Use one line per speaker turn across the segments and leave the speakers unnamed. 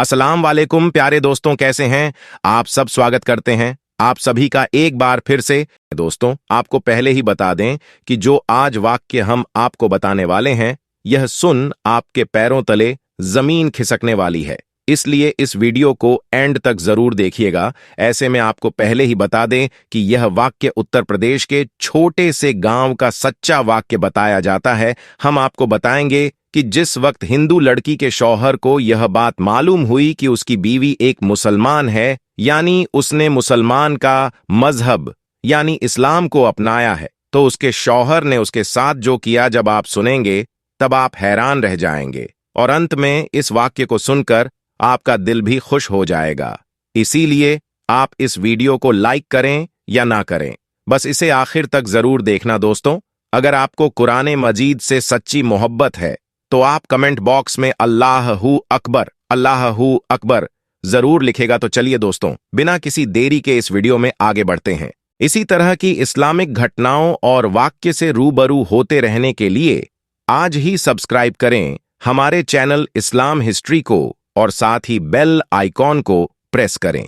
अस्सलाम वालेकुम प्यारे दोस्तों, कैसे हैं आप सब। स्वागत करते हैं आप सभी का एक बार फिर से। दोस्तों, आपको पहले ही बता दें कि जो आज वाक्य हम आपको बताने वाले हैं, यह सुन आपके पैरों तले जमीन खिसकने वाली है। इसलिए इस वीडियो को एंड तक जरूर देखिएगा। ऐसे में आपको पहले ही बता दें कि यह वाक्य उत्तर प्रदेश के छोटे से गांव का सच्चा वाक्य बताया जाता है। हम आपको बताएंगे कि जिस वक्त हिंदू लड़की के शौहर को यह बात मालूम हुई कि उसकी बीवी एक मुसलमान है, यानी उसने मुसलमान का मजहब यानी इस्लाम को अपनाया है, तो उसके शौहर ने उसके साथ जो किया, जब आप सुनेंगे तब आप हैरान रह जाएंगे। और अंत में इस वाक्य को सुनकर आपका दिल भी खुश हो जाएगा। इसीलिए आप इस वीडियो को लाइक करें या ना करें, बस इसे आखिर तक जरूर देखना। दोस्तों, अगर आपको कुरान मजीद से सच्ची मोहब्बत है तो आप कमेंट बॉक्स में अल्लाहू अकबर जरूर लिखेगा। तो चलिए दोस्तों, बिना किसी देरी के इस वीडियो में आगे बढ़ते हैं। इसी तरह की इस्लामिक घटनाओं और वाक्य से रूबरू होते रहने के लिए आज ही सब्सक्राइब करें हमारे चैनल इस्लाम हिस्ट्री को और साथ ही बेल आइकॉन को प्रेस करें।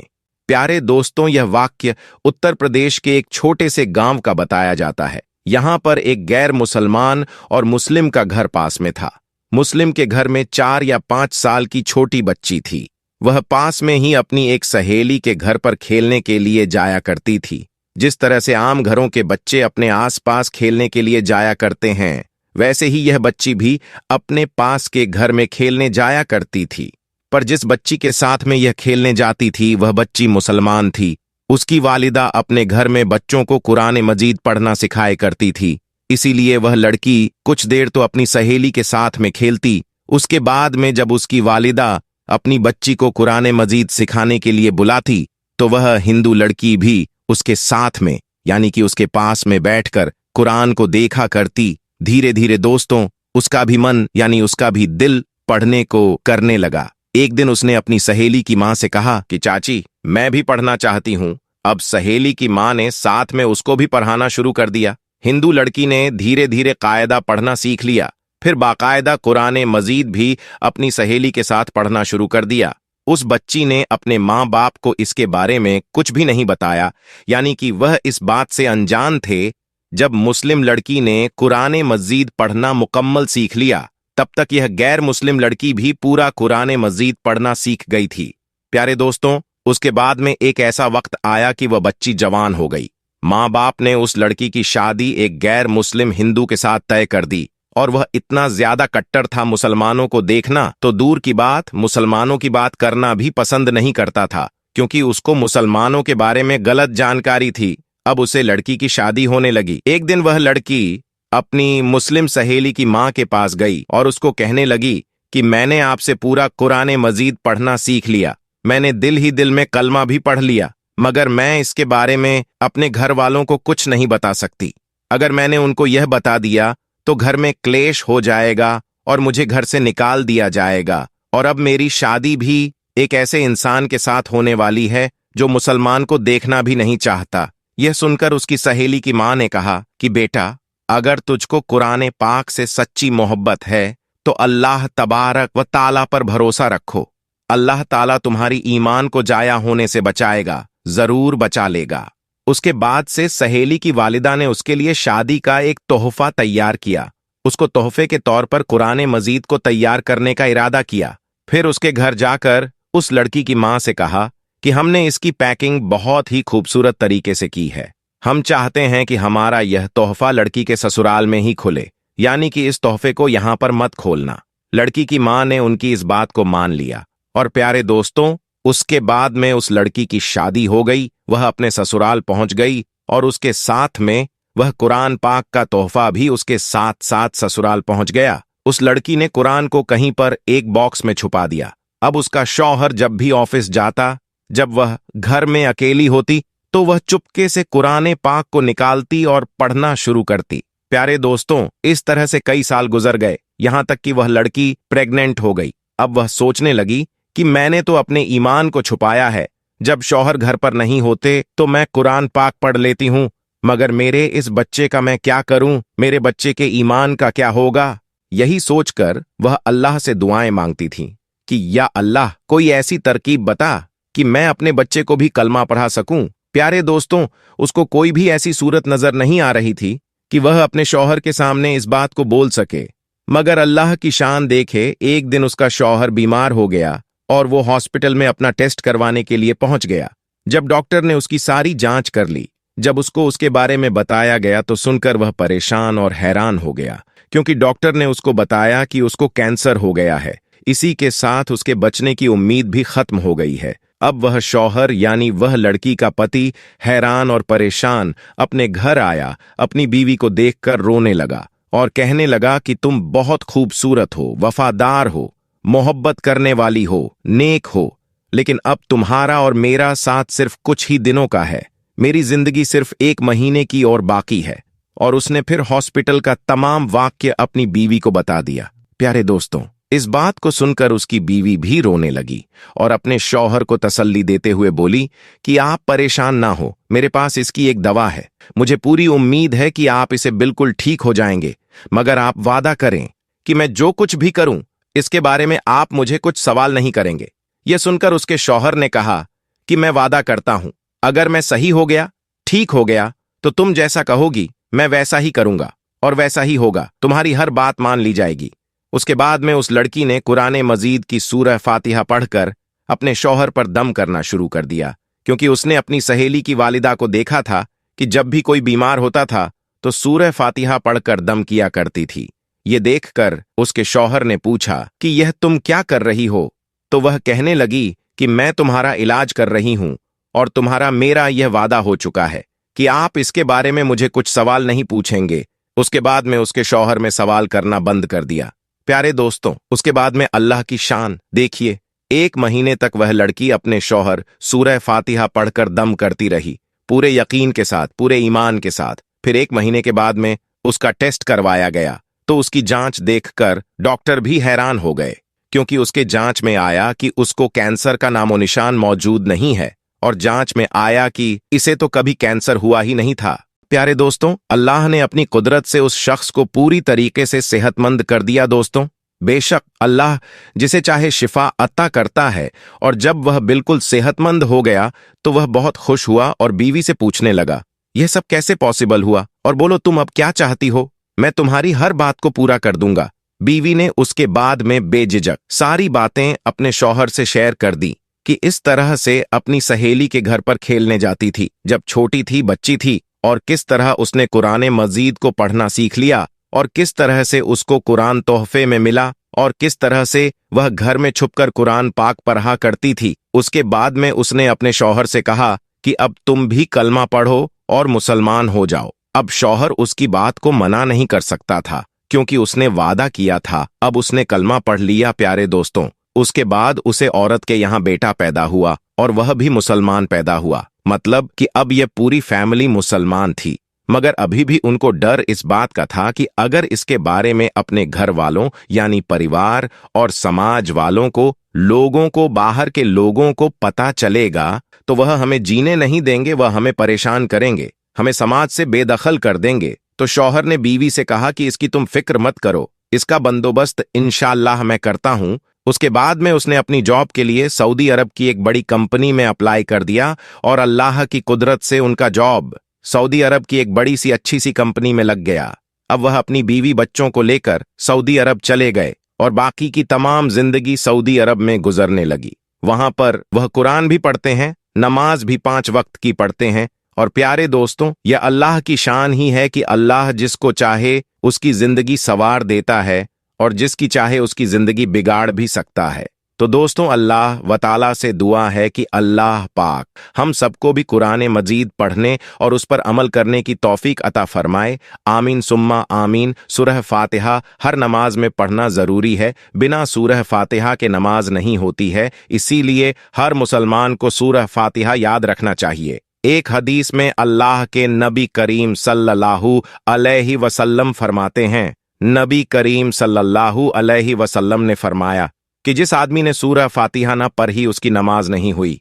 प्यारे दोस्तों, यह वाक्य उत्तर प्रदेश के एक छोटे से गांव का बताया जाता है। यहां पर एक गैर मुसलमान और मुस्लिम का घर पास में था। मुस्लिम के घर में 4 या 5 साल की छोटी बच्ची थी। वह पास में ही अपनी एक सहेली के घर पर खेलने के लिए जाया करती थी। जिस तरह से आम घरों के बच्चे अपने आसपास खेलने के लिए जाया करते हैं, वैसे ही यह बच्ची भी अपने पास के घर में खेलने जाया करती थी। पर जिस बच्ची के साथ में यह खेलने जाती थी, वह बच्ची मुसलमान थी। उसकी वालिदा अपने घर में बच्चों को कुरान मजीद पढ़ना सिखाया करती थी। इसीलिए वह लड़की कुछ देर तो अपनी सहेली के साथ में खेलती। उसके बाद में जब उसकी वालिदा अपनी बच्ची को कुरान मजीद सिखाने के लिए बुलाती, तो वह हिंदू लड़की भी उसके साथ में यानी कि उसके पास में बैठकर कुरान को देखा करती। धीरे धीरे दोस्तों, उसका भी मन यानी उसका भी दिल पढ़ने को करने लगा। एक दिन उसने अपनी सहेली की मां से कहा कि चाची, मैं भी पढ़ना चाहती हूं। अब सहेली की मां ने साथ में उसको भी पढ़ाना शुरू कर दिया। हिंदू लड़की ने धीरे धीरे कायदा पढ़ना सीख लिया। फिर बाकायदा कुरान मजीद भी अपनी सहेली के साथ पढ़ना शुरू कर दिया। उस बच्ची ने अपने माँ बाप को इसके बारे में कुछ भी नहीं बताया, यानी कि वह इस बात से अनजान थे। जब मुस्लिम लड़की ने कुरान मजीद पढ़ना मुकम्मल सीख लिया, तब तक यह गैर मुस्लिम लड़की भी पूरा कुरान मजीद पढ़ना सीख गई थी। प्यारे दोस्तों, उसके बाद में एक ऐसा वक्त आया कि वह बच्ची जवान हो गई। माँ बाप ने उस लड़की की शादी एक गैर मुस्लिम हिंदू के साथ तय कर दी। और वह इतना ज्यादा कट्टर था, मुसलमानों को देखना तो दूर की बात, मुसलमानों की बात करना भी पसंद नहीं करता था, क्योंकि उसको मुसलमानों के बारे में गलत जानकारी थी। अब उसे लड़की की शादी होने लगी। एक दिन वह लड़की अपनी मुस्लिम सहेली की माँ के पास गई और उसको कहने लगी कि मैंने आपसे पूरा कुरान मजीद पढ़ना सीख लिया। मैंने दिल ही दिल में कलमा भी पढ़ लिया, मगर मैं इसके बारे में अपने घर वालों को कुछ नहीं बता सकती। अगर मैंने उनको यह बता दिया तो घर में क्लेश हो जाएगा और मुझे घर से निकाल दिया जाएगा। और अब मेरी शादी भी एक ऐसे इंसान के साथ होने वाली है जो मुसलमान को देखना भी नहीं चाहता। यह सुनकर उसकी सहेली की मां ने कहा कि बेटा, अगर तुझको कुरान पाक से सच्ची मोहब्बत है तो अल्लाह तबारक व ताला पर भरोसा रखो। अल्लाह ताला तुम्हारी ईमान को जाया होने से बचाएगा, जरूर बचा लेगा। उसके बाद से सहेली की वालिदा ने उसके लिए शादी का एक तोहफा तैयार किया। उसको तोहफे के तौर पर कुरान मजीद को तैयार करने का इरादा किया। फिर उसके घर जाकर उस लड़की की मां से कहा कि हमने इसकी पैकिंग बहुत ही खूबसूरत तरीके से की है। हम चाहते हैं कि हमारा यह तोहफा लड़की के ससुराल में ही खुले, यानी कि इस तोहफे को यहां पर मत खोलना। लड़की की मां ने उनकी इस बात को मान लिया। और प्यारे दोस्तों, उसके बाद में उस लड़की की शादी हो गई। वह अपने ससुराल पहुंच गई और उसके साथ में वह कुरान पाक का तोहफा भी उसके साथ साथ ससुराल पहुंच गया। उस लड़की ने कुरान को कहीं पर एक बॉक्स में छुपा दिया। अब उसका शौहर जब भी ऑफिस जाता, जब वह घर में अकेली होती, तो वह चुपके से कुरान पाक को निकालती और पढ़ना शुरू करती। प्यारे दोस्तों, इस तरह से कई साल गुजर गए, यहां तक कि वह लड़की प्रेग्नेंट हो गई। अब वह सोचने लगी कि मैंने तो अपने ईमान को छुपाया है। जब शौहर घर पर नहीं होते तो मैं कुरान पाक पढ़ लेती हूं, मगर मेरे इस बच्चे का मैं क्या करूं? मेरे बच्चे के ईमान का क्या होगा? यही सोचकर वह अल्लाह से दुआएं मांगती थीं कि या अल्लाह कोई ऐसी तरकीब बता कि मैं अपने बच्चे को भी कलमा पढ़ा सकूं। प्यारे दोस्तों, उसको कोई भी ऐसी सूरत नजर नहीं आ रही थी कि वह अपने शौहर के सामने इस बात को बोल सके। मगर अल्लाह की शान देखे, एक दिन उसका शौहर बीमार हो गया और वो हॉस्पिटल में अपना टेस्ट करवाने के लिए पहुंच गया। जब डॉक्टर ने उसकी सारी जांच कर ली, जब उसको उसके बारे में बताया गया तो सुनकर वह परेशान और हैरान हो गया, क्योंकि डॉक्टर ने उसको बताया कि उसको कैंसर हो गया है। इसी के साथ उसके बचने की उम्मीद भी खत्म हो गई है। अब वह शौहर यानी वह लड़की का पति हैरान और परेशान अपने घर आया, अपनी बीवी को देखकर रोने लगा और कहने लगा कि तुम बहुत खूबसूरत हो, वफादार हो, मोहब्बत करने वाली हो, नेक हो, लेकिन अब तुम्हारा और मेरा साथ सिर्फ कुछ ही दिनों का है। मेरी जिंदगी सिर्फ 1 महीने की और बाकी है। और उसने फिर हॉस्पिटल का तमाम वाक्य अपनी बीवी को बता दिया। प्यारे दोस्तों, इस बात को सुनकर उसकी बीवी भी रोने लगी और अपने शौहर को तसल्ली देते हुए बोली कि आप परेशान ना हो, मेरे पास इसकी एक दवा है। मुझे पूरी उम्मीद है कि आप इसे बिल्कुल ठीक हो जाएंगे, मगर आप वादा करें कि मैं जो कुछ भी करूं इसके बारे में आप मुझे कुछ सवाल नहीं करेंगे। यह सुनकर उसके शौहर ने कहा कि मैं वादा करता हूं, अगर मैं सही हो गया, ठीक हो गया, तो तुम जैसा कहोगी मैं वैसा ही करूंगा और वैसा ही होगा, तुम्हारी हर बात मान ली जाएगी। उसके बाद में उस लड़की ने कुरान मजीद की सूरह फातिहा पढ़कर अपने शौहर पर दम करना शुरू कर दिया, क्योंकि उसने अपनी सहेली की वालिदा को देखा था कि जब भी कोई बीमार होता था तो सूरह फातिहा पढ़कर दम किया करती थी। ये देखकर उसके शौहर ने पूछा कि यह तुम क्या कर रही हो? तो वह कहने लगी कि मैं तुम्हारा इलाज कर रही हूं और तुम्हारा मेरा यह वादा हो चुका है कि आप इसके बारे में मुझे कुछ सवाल नहीं पूछेंगे। उसके बाद में उसके शौहर में सवाल करना बंद कर दिया। प्यारे दोस्तों, उसके बाद में अल्लाह की शान देखिए, 1 महीने तक वह लड़की अपने शौहर सूरह फातिहा पढ़कर दम करती रही, पूरे यकीन के साथ, पूरे ईमान के साथ। फिर 1 महीने के बाद में उसका टेस्ट करवाया गया तो उसकी जांच देखकर डॉक्टर भी हैरान हो गए, क्योंकि उसके जांच में आया कि उसको कैंसर का नामो निशान मौजूद नहीं है और जांच में आया कि इसे तो कभी कैंसर हुआ ही नहीं था। प्यारे दोस्तों, अल्लाह ने अपनी कुदरत से उस शख्स को पूरी तरीके से सेहतमंद कर दिया। दोस्तों, बेशक अल्लाह जिसे चाहे शिफा अता करता है, और जब वह बिल्कुल सेहतमंद हो गया तो वह बहुत खुश हुआ और बीवी से पूछने लगा, यह सब कैसे पॉसिबल हुआ, और बोलो तुम अब क्या चाहती हो, मैं तुम्हारी हर बात को पूरा कर दूंगा। बीवी ने उसके बाद में बेझिझक सारी बातें अपने शौहर से शेयर कर दी कि इस तरह से अपनी सहेली के घर पर खेलने जाती थी जब छोटी थी, बच्ची थी, और किस तरह उसने कुरान मजीद को पढ़ना सीख लिया, और किस तरह से उसको कुरान तोहफे में मिला, और किस तरह से वह घर में छुपकर कुरान पाक पढ़ा करती थी। उसके बाद में उसने अपने शौहर से कहा कि अब तुम भी कलमा पढ़ो और मुसलमान हो जाओ। अब शौहर उसकी बात को मना नहीं कर सकता था, क्योंकि उसने वादा किया था। अब उसने कलमा पढ़ लिया। प्यारे दोस्तों, उसके बाद उसे औरत के यहाँ बेटा पैदा हुआ और वह भी मुसलमान पैदा हुआ, मतलब कि अब यह पूरी फैमिली मुसलमान थी। मगर अभी भी उनको डर इस बात का था कि अगर इसके बारे में अपने घर वालों यानी परिवार और समाज वालों को, लोगों को, बाहर के लोगों को पता चलेगा तो वह हमें जीने नहीं देंगे, वह हमें परेशान करेंगे, हमें समाज से बेदखल कर देंगे। तो शौहर ने बीवी से कहा कि इसकी तुम फिक्र मत करो, इसका बंदोबस्त इंशाअल्लाह मैं करता हूं। उसके बाद में उसने अपनी जॉब के लिए सऊदी अरब की एक बड़ी कंपनी में अप्लाई कर दिया और अल्लाह की कुदरत से उनका जॉब सऊदी अरब की एक बड़ी सी अच्छी सी कंपनी में लग गया। अब वह अपनी बीवी बच्चों को लेकर सऊदी अरब चले गए और बाकी की तमाम जिंदगी सऊदी अरब में गुजरने लगी। वहां पर वह कुरान भी पढ़ते हैं, नमाज भी 5 वक्त की पढ़ते हैं। और प्यारे दोस्तों, यह अल्लाह की शान ही है कि अल्लाह जिसको चाहे उसकी जिंदगी संवार देता है और जिसकी चाहे उसकी जिंदगी बिगाड़ भी सकता है। तो दोस्तों, अल्लाह व ताला से दुआ है कि अल्लाह पाक हम सबको भी कुरान मजीद पढ़ने और उस पर अमल करने की तौफीक अता फरमाए। आमीन सुम्मा आमीन। सूरह फातिहा हर नमाज में पढ़ना जरूरी है, बिना सूरह फातिहा के नमाज नहीं होती है, इसीलिए हर मुसलमान को सूरह फातिहा याद रखना चाहिए। एक हदीस में अल्लाह के नबी करीम सल्लल्लाहु अलैहि वसल्लम फरमाते हैं, नबी करीम सल्लल्लाहु अलैहि वसल्लम ने फरमाया कि जिस आदमी ने सूरह फातिहा न पढ़ी उसकी नमाज नहीं हुई।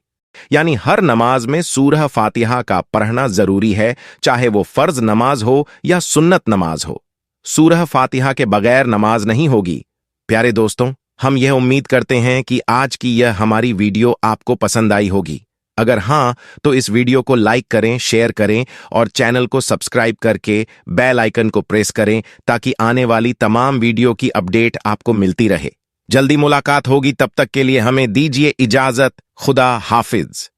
यानी हर नमाज में सूरह फातिहा का पढ़ना जरूरी है, चाहे वो फर्ज नमाज हो या सुन्नत नमाज हो। सूरह फातिहा के बगैर नमाज नहीं होगी। प्यारे दोस्तों, हम यह उम्मीद करते हैं कि आज की यह हमारी वीडियो आपको पसंद आई होगी। अगर हाँ, तो इस वीडियो को लाइक करें, शेयर करें और चैनल को सब्सक्राइब करके बेल आइकन को प्रेस करें ताकि आने वाली तमाम वीडियो की अपडेट आपको मिलती रहे। जल्दी मुलाकात होगी, तब तक के लिए हमें दीजिए इजाजत। खुदा हाफिज।